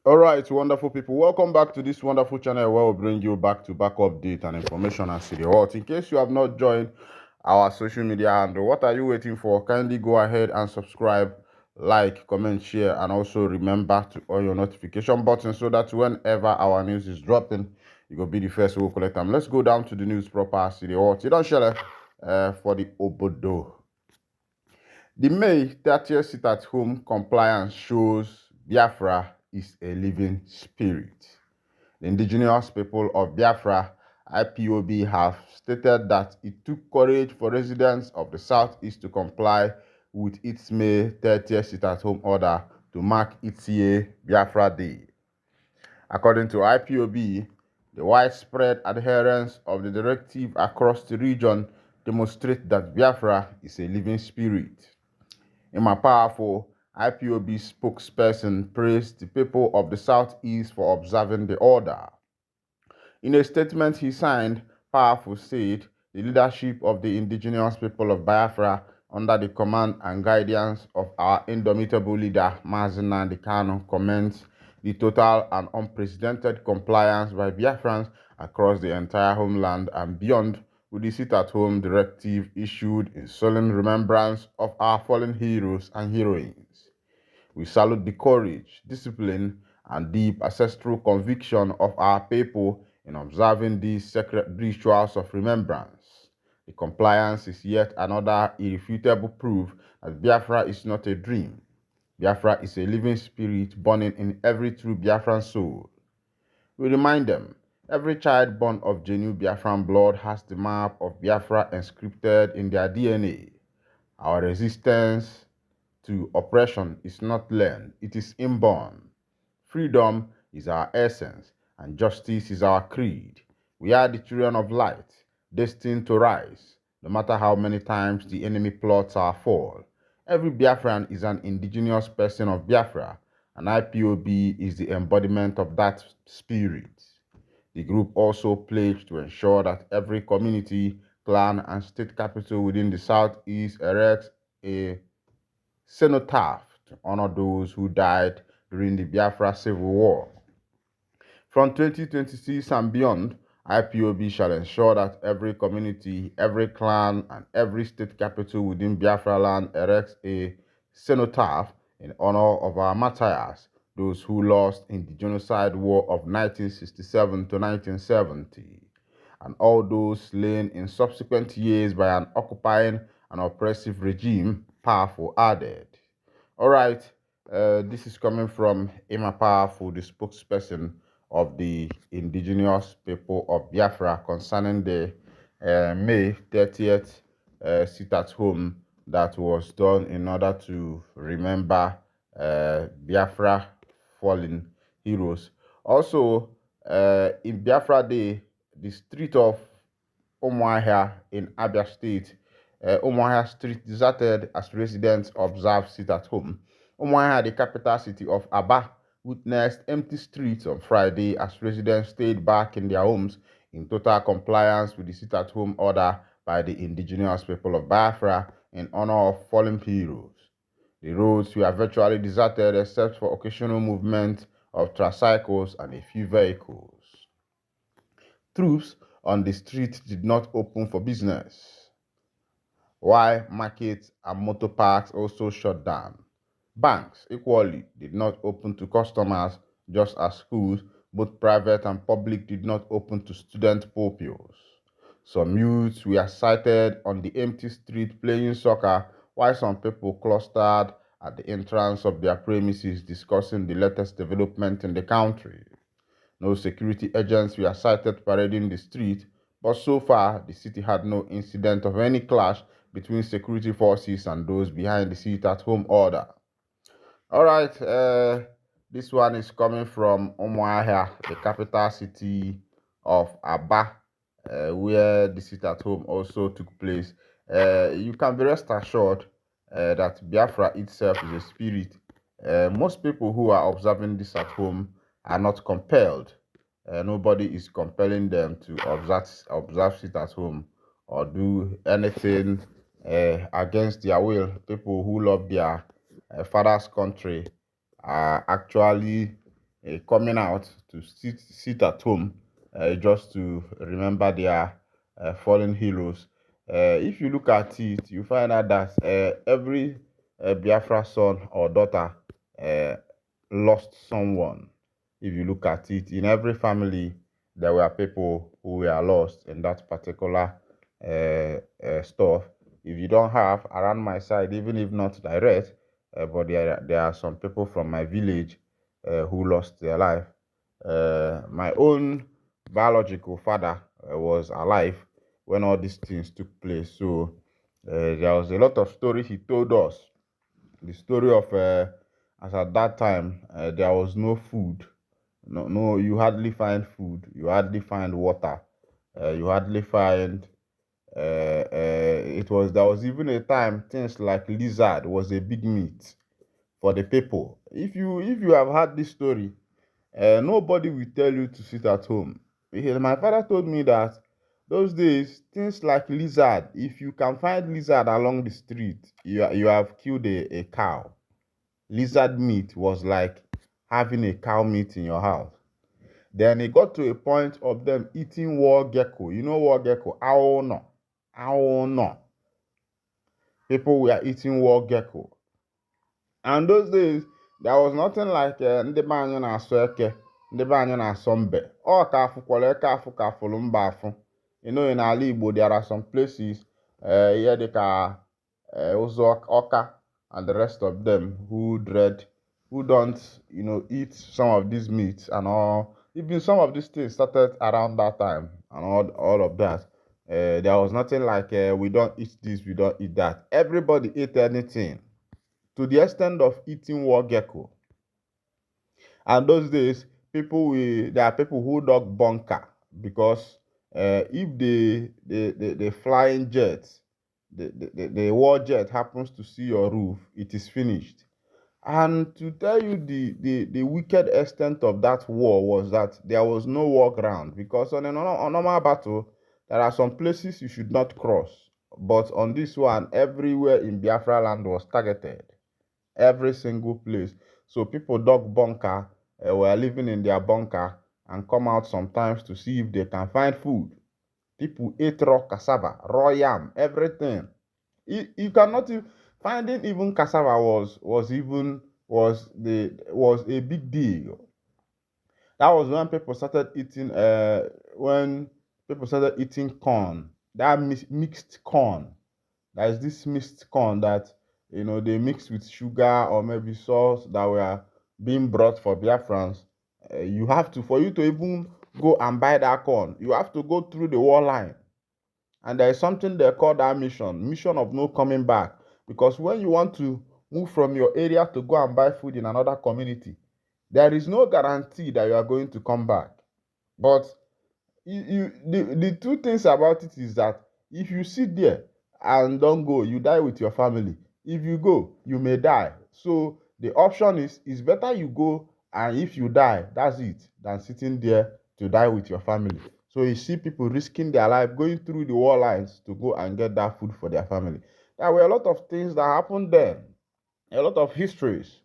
All right, wonderful people. Welcome back to this wonderful channel where we bring you back-to-back update and information as to the world. In case you have not joined our social media handle, what are you waiting for? Kindly go ahead and subscribe, like, comment, share, and also remember to on your notification button so that whenever our news is dropping, you will be the first to collect them. Let's go down to the news proper as to the world. You don't share for the Obodo. The May 30th sit-at-home compliance shows Biafra is a living spirit. The indigenous people of Biafra, IPOB, have stated that it took courage for residents of the southeast to comply with its May 30th sit-at-home order to mark its year Biafra Day. According to IPOB, the widespread adherence of the directive across the region demonstrates that Biafra is a living spirit. In my powerful, IPOB spokesperson praised the people of the Southeast for observing the order. In a statement he signed, Powerful said the leadership of the indigenous people of Biafra under the command and guidance of our indomitable leader, Mazi Nnamdi Kanu, commends the total and unprecedented compliance by Biafrans across the entire homeland and beyond with the sit-at-home directive issued in solemn remembrance of our fallen heroes and heroines. We salute the courage, discipline, and deep ancestral conviction of our people in observing these sacred rituals of remembrance. The compliance is yet another irrefutable proof that Biafra is not a dream. Biafra is a living spirit burning in every true Biafran soul. We remind them, every child born of genuine Biafran blood has the map of Biafra inscripted in their DNA. Our resistance to oppression is not learned, it is inborn. Freedom is our essence, and justice is our creed. We are the children of light, destined to rise, no matter how many times the enemy plots our fall. Every Biafran is an indigenous person of Biafra, and IPOB is the embodiment of that spirit. The group also pledged to ensure that every community, clan, and state capital within the Southeast erects a cenotaph to honor those who died during the Biafra Civil War. From 2026 and beyond, IPOB shall ensure that every community, every clan, and every state capital within Biafra land erects a cenotaph in honor of our martyrs, those who lost in the genocide war of 1967 to 1970, and all those slain in subsequent years by an occupying and oppressive regime, Powerful added. All right, this is coming from Emma Powerful, the spokesperson of the indigenous people of Biafra concerning the May 30th sit-at-home that was done in order to remember Biafra fallen heroes. Also, in Biafra Day, the street of Umuahia in Abia State, Umuahia Street deserted as residents observed sit-at-home. Umuahia, the capital city of Abia, witnessed empty streets on Friday as residents stayed back in their homes in total compliance with the sit-at-home order by the indigenous people of Biafra in honor of fallen heroes. The roads were virtually deserted except for occasional movement of tricycles and a few vehicles. Troops on the street did not open for business, while markets and motor parks also shut down. Banks, equally, did not open to customers, just as schools, both private and public, did not open to student pupils. Some youths were sighted on the empty street playing soccer, while some people clustered at the entrance of their premises discussing the latest development in the country. No security agents were sighted parading the street, but so far the city had no incident of any clash between security forces and those behind the sit-at-home order. All right, this one is coming from Umuahia, the capital city of Aba, where the sit-at-home also took place. You can be rest assured that Biafra itself is a spirit. Most people who are observing this at home are not compelled. Nobody is compelling them to observe it at home or do anything against their will. People who love their father's country are actually coming out to sit at home just to remember their fallen heroes. If you look at it, you find out that every Biafra son or daughter uh, lost someone. If you look at it, in every family, there were people who were lost in that particular stuff. If you don't have around my side, even if not direct, but there are some people from my village who lost their life. My own biological father was alive when all these things took place. So there was a lot of story he told us. The story of as at that time there was no food. No, you hardly find food. You hardly find water. You hardly find. It was There was even a time things like lizard was a big meat for the people. If you have heard this story, nobody will tell you to sit at home. My father told me that those days, things like lizard, if you can find lizard along the street, you have killed a cow. Lizard meat was like having a cow meat in your house. Then it got to a point of them eating war gecko. You know war gecko? Ow no. Ow no. People were eating war gecko. And those days, there was nothing like ndị be anyị na-asụ eke, ndị be anyị na-asọ mbe. Ọ ka afụkwara eke afụ ka afụrụ mba afụ. You know, in ala Igbo, there are some places, ihe dịka ụzọ Ọka and the rest of them who don't, eat some of these meats and all. Even some of these things started around that time and all of that. There was nothing like we don't eat this, we don't eat that. Everybody ate anything to the extent of eating war gecko. And those days, there are people who dug bunker because if the flying jet, the war jet happens to see your roof, it is finished. And to tell you the wicked extent of that war was that there was no war ground, because on a normal battle, there are some places you should not cross. But on this one, everywhere in Biafra land was targeted. Every single place. So people dug bunker, were living in their bunker and come out sometimes to see if they can find food. People ate raw cassava, raw yam, everything. You cannot even, finding even cassava was a big deal. That was when people started eating corn. That mixed corn. There is this mixed corn that they mix with sugar or maybe sauce that were being brought for Biafrans. For you to even go and buy that corn, you have to go through the war line. And there is something they call that mission of no coming back. Because when you want to move from your area to go and buy food in another community, there is no guarantee that you are going to come back. But the two things about it is that if you sit there and don't go, you die with your family. If you go, you may die. So the option is better you go, and if you die, that's it, than sitting there to die with your family. So you see people risking their life, going through the war lines to go and get that food for their family. There were a lot of things that happened then, a lot of histories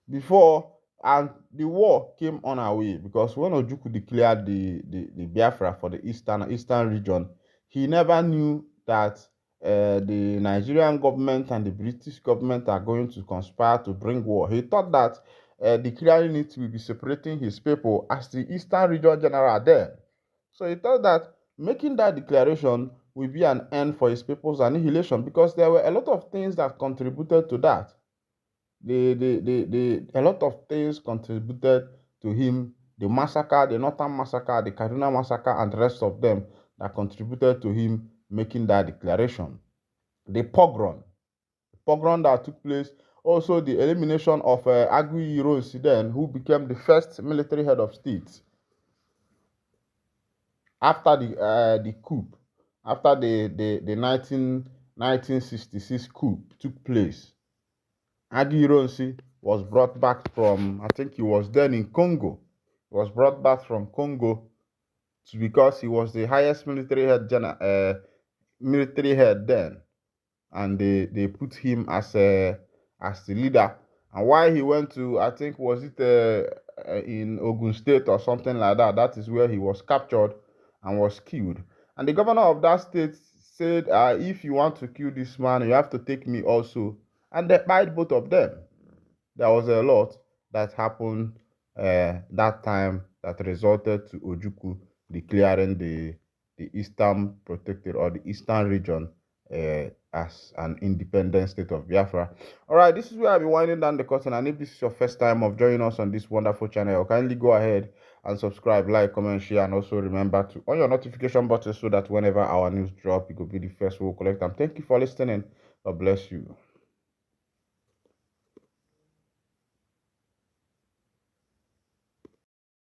before, and the war came on our way because when Ojukwu declared the Biafra for the eastern region, he never knew that the Nigerian government and the British government are going to conspire to bring war. He thought that declaring it will be separating his people as the eastern region general then. So he thought that making that declaration will be an end for his people's annihilation, because there were a lot of things that contributed to that. A lot of things contributed to him. The massacre, the Northern Massacre, the Kaduna Massacre, and the rest of them that contributed to him making that declaration. The pogrom that took place, also the elimination of Agui Ironsi then, who became the first military head of state after the coup, after the 1966 coup took place. Agui Ironsi was brought back from, I think he was then in Congo. He was brought back from Congo because he was the highest military head then, and they put him as the leader. And why he went to, I think, was it in Ogun State or something like that. That is where he was captured and was killed. And the governor of that state said, if you want to kill this man, you have to take me also. And they fight both of them. There was a lot that happened that time that resulted to Ojukwu declaring the Eastern Protectorate or the Eastern region as an independent state of Biafra. All right, this is where I'll be winding down the curtain. And if this is your first time of joining us on this wonderful channel, kindly go ahead and subscribe, like, comment, share, and also remember to on your notification button so that whenever our news drop, you could be the first we'll collect them. Thank you for listening. God bless you.